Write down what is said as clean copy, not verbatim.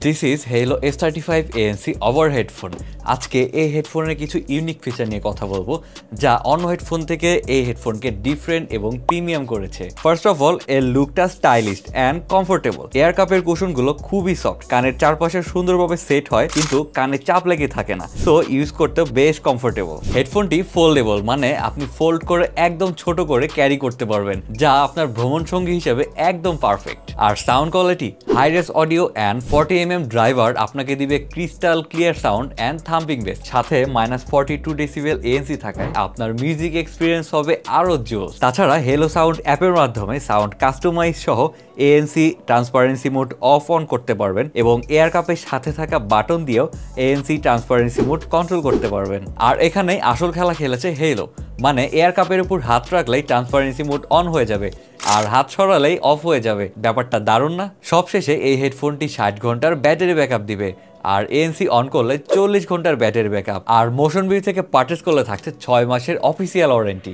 This is hello S35 ANC over headphone. আজকে এই হেডফোনের কিছু ইউনিক ফিচার নিয়ে কথা বলবো যা অন্য হেডফোন থেকে এই হেডফোনকে ডিফারেন্ট এবং প্রিমিয়াম করেছে। ফার্স্ট অফ অল, এর লুকটা স্টাইলিশ অ্যান্ড কমফোর্টেবল। এয়ার কাপের কুশনগুলো খুবই সফট, কানের চারপাশে সুন্দরভাবে সেট হয় কিন্তু কানে চাপ লেগে থাকে না, সো ইউজ করতে বেশ কমফোর্টেবল। হেডফোনটি ফোল্ডেবল, মানে আপনি ফোল্ড করে একদম ছোট করে ক্যারি করতে পারবেন, যা আপনার ভ্রমণ সঙ্গী হিসেবে একদম পারফেক্ট। আর sound quality, high res audio and 40mm driver আপনাকে দিবে crystal clear sound and thumping bass. সাথে -42 ডেসিবেল এএনসি থাকায় আপনার মিউজিক এক্সপিরিয়েন্স হবে আরো জোস। তাছাড়া হেলো সাউন্ড অ্যাপের মাধ্যমে সাউন্ড কাস্টমাইজ সহ ANC transparency mode of on করতে পারবেন এবং এয়ার কাপের সাথে থাকা বাটন দিয়েও এএনসি ট্রান্সপারেন্সি মোড কন্ট্রোল করতে পারবেন। আর এখানেই আসল খেলা খেলেছে হেলো, মানে এয়ার কাপের উপর হাত রাখলেই ট্রান্সপারেন্সি মোড অন হয়ে যাবে আর হাত সরালেই অফ হয়ে যাবে। ব্যাপারটা দারুণ না? সবশেষে এই হেডফোনটি 60 ঘন্টার ব্যাটারি ব্যাকআপ দিবে, আর এএনসি অন করলে 40 ঘন্টার ব্যাটারি ব্যাকআপ, আর মোশন ভিউ থেকে পারচেজ করলে থাকছে 6 মাসের অফিসিয়াল ওয়ারেন্টি।